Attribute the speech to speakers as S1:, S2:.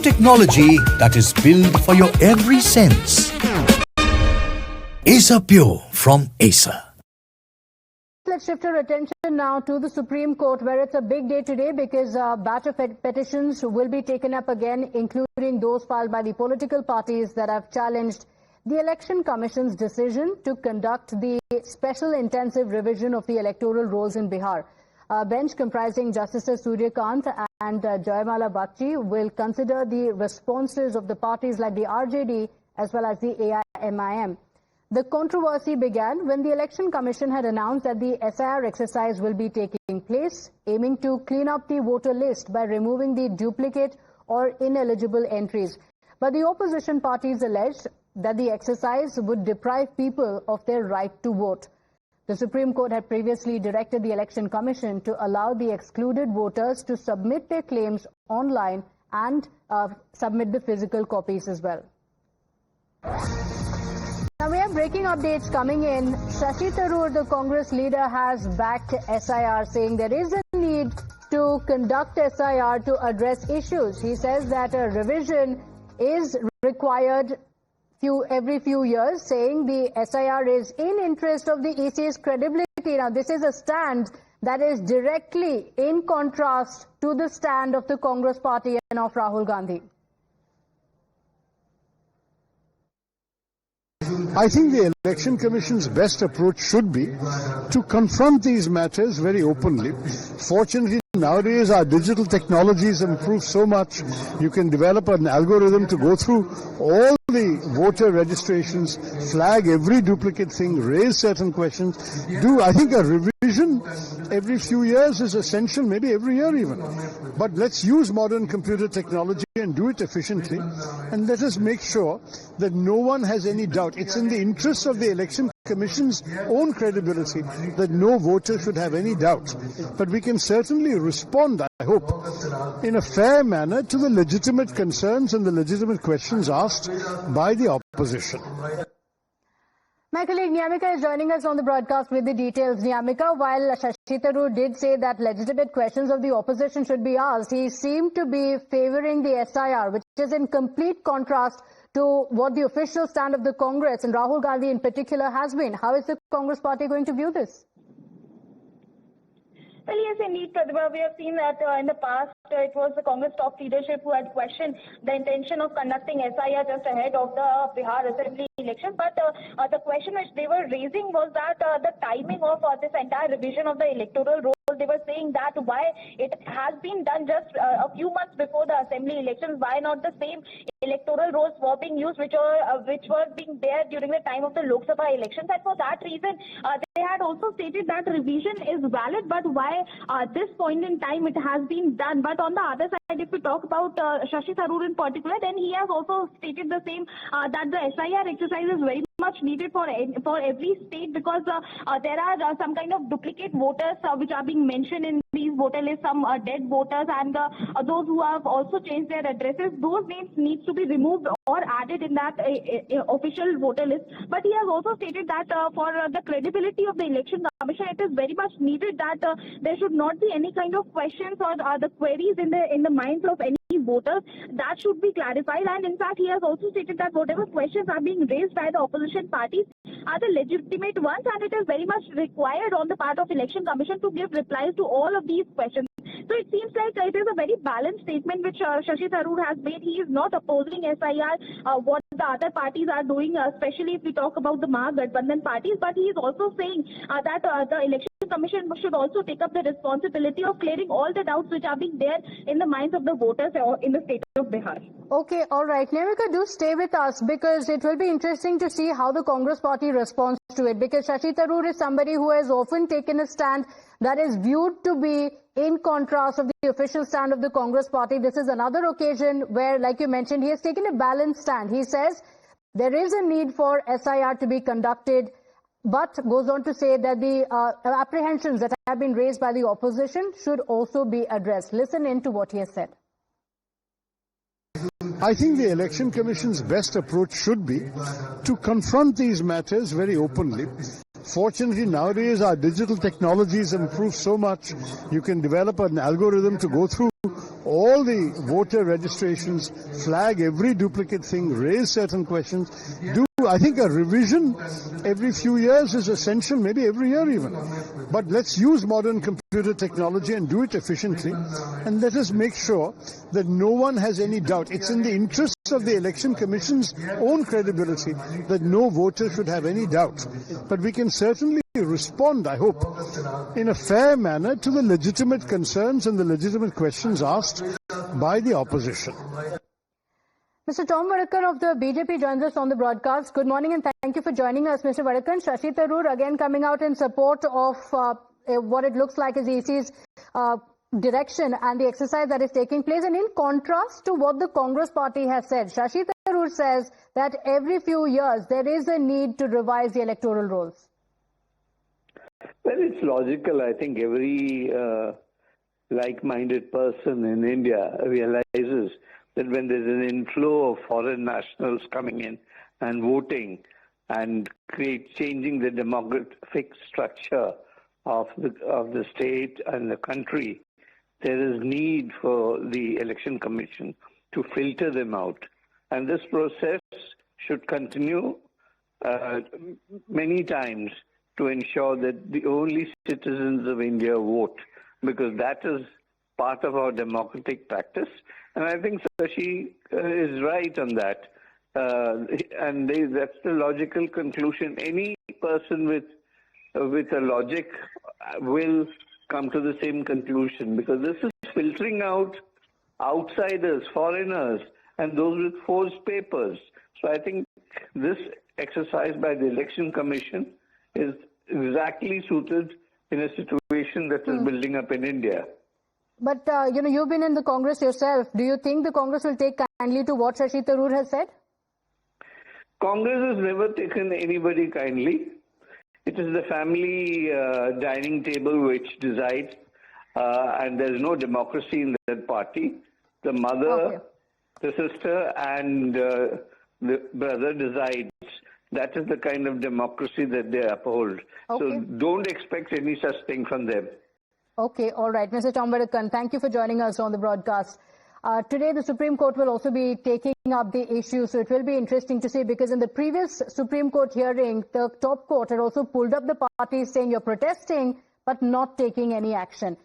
S1: technology that is built for your every sense. Aesa Pure from Aesa.
S2: Let's shift our attention now to the Supreme Court, where it's a big day today because a batch of petitions will be taken up again, including those filed by the political parties that have challenged the Election Commission's decision to conduct the special intensive revision of the electoral rolls in Bihar. A bench comprising Justices Surya Kant and Jayamala Bakshi will consider the responses of the parties like the RJD as well as the AIMIM. The controversy began when the Election Commission had announced that the SIR exercise will be taking place, aiming to clean up the voter list by removing the duplicate or ineligible entries. But the opposition parties alleged that the exercise would deprive people of their right to vote. The Supreme Court had previously directed the Election Commission to allow the excluded voters to submit their claims online and submit the physical copies as well. Now we have breaking updates coming in. Shashi Tharoor, the Congress leader, has backed SIR, saying there is a need to conduct SIR to address issues. He says that a revision is required every few years, saying the SIR is in interest of the EC's credibility. Now, this is a stand that is directly in contrast to the stand of the Congress party and of Rahul Gandhi.
S3: I think the Election Commission's best approach should be to confront these matters very openly. Fortunately, nowadays our digital technologies improve so much. You can develop an algorithm to go through all the voter registrations, flag every duplicate thing, raise certain questions. I think a revision every few years is essential, maybe every year even. But let's use modern computer technology and do it efficiently, and let us make sure that no one has any doubt. It's in the interest of the Election Commission's own credibility that no voter should have any doubt. But we can certainly respond, I hope, in a fair manner to the legitimate concerns and the legitimate questions asked by the opposition.
S2: My colleague Niyamika is joining us on the broadcast with the details. Niyamika, while Shashi Tharoor did say that legitimate questions of the opposition should be asked, he seemed to be favouring the SIR, which is in complete contrast to what the official stand of the Congress and Rahul Gandhi in particular has been. How is the Congress party going to view this?
S4: Well, yes, indeed, Pratibha. We have seen that in the past, it was the Congress top leadership who had questioned the intention of conducting SIR just ahead of the Bihar Assembly election. But the question which they were raising was that the timing of this entire revision of the electoral roll, they were saying that why it has been done just a few months before the Assembly elections, why not the same electoral rolls were being used which were being there during the time of the Lok Sabha elections. And for that reason, they had also stated that revision is valid, but why this point in time it has been done. But on the other side, if we talk about Shashi Tharoor in particular, then he has also stated the same, that the SIR exercise is very much needed for every state, because there are some kind of duplicate voters which are being mentioned in these voter lists, some dead voters, and those who have also changed their addresses. Those names needs to be removed or added in that official voter list. But he has also stated that for the credibility of the Election Commission, it is very much needed that there should not be any kind of questions or the queries in the minds of any voters. That should be clarified. And in fact, he has also stated that whatever questions are being raised by the opposition parties are the legitimate ones, and it is very much required on the part of Election Commission to give replies to all of these questions. So it seems like it is a very balanced statement which Shashi Tharoor has made. He is not opposing SIR, what the other parties are doing, especially if we talk about the Mahagathbandhan parties, but he is also saying that the Election Commission should also take up the responsibility of clearing all the doubts which are being there in the minds of the voters in the state of Bihar.
S2: Okay, all right. Niyamika, do stay with us, because it will be interesting to see how the Congress party responds to it, because Shashi Tharoor is somebody who has often taken a stand that is viewed to be in contrast of the official stand of the Congress party. This is another occasion where, like you mentioned, he has taken a balanced stand. He says there is a need for SIR to be conducted, but goes on to say that the apprehensions that have been raised by the opposition should also be addressed. Listen in to what he has said.
S3: I think the Election Commission's best approach should be to confront these matters very openly. Fortunately, nowadays our digital technologies improve so much. You can develop an algorithm to go through all the voter registrations, flag every duplicate thing, raise certain questions, I think a revision every few years is essential, maybe every year even. But let's use modern computer technology and do it efficiently, and let us make sure that no one has any doubt. It's in the interests of the Election Commission's own credibility that no voter should have any doubt. But we can certainly respond, I hope, in a fair manner to the legitimate concerns and the legitimate questions asked by the opposition.
S2: Mr. Tom Vadakan of the BJP joins us on the broadcast. Good morning and thank you for joining us, Mr. Vadakan. Shashi Tharoor again coming out in support of what it looks like is EC's direction and the exercise that is taking place. And in contrast to what the Congress party has said, Shashi Tharoor says that every few years there is a need to revise the electoral rolls.
S5: Well, it's logical. I think every like-minded person in India realizes that when there's an inflow of foreign nationals coming in and voting and changing the demographic structure of the state and the country, there is need for the Election Commission to filter them out. And this process should continue many times to ensure that the only citizens of India vote, because that is part of our democratic practice. And I think Shashi is right on that. And that's the logical conclusion. Any person with a logic will come to the same conclusion, because this is filtering out outsiders, foreigners, and those with forged papers. So I think this exercise by the Election Commission is exactly suited in a situation that is building up in India.
S2: But, you've been in the Congress yourself. Do you think the Congress will take kindly to what Shashi Tharoor has said?
S5: Congress has never taken anybody kindly. It is the family dining table which decides, and there's no democracy in that party. The mother, the sister, and the brother decides. That is the kind of democracy that they uphold. So don't expect any such thing from them.
S2: Okay, all right. Mr. Tom Vadakan, thank you for joining us on the broadcast. Today, the Supreme Court will also be taking up the issue, so it will be interesting to see, because in the previous Supreme Court hearing, the top court had also pulled up the parties saying you're protesting but not taking any action.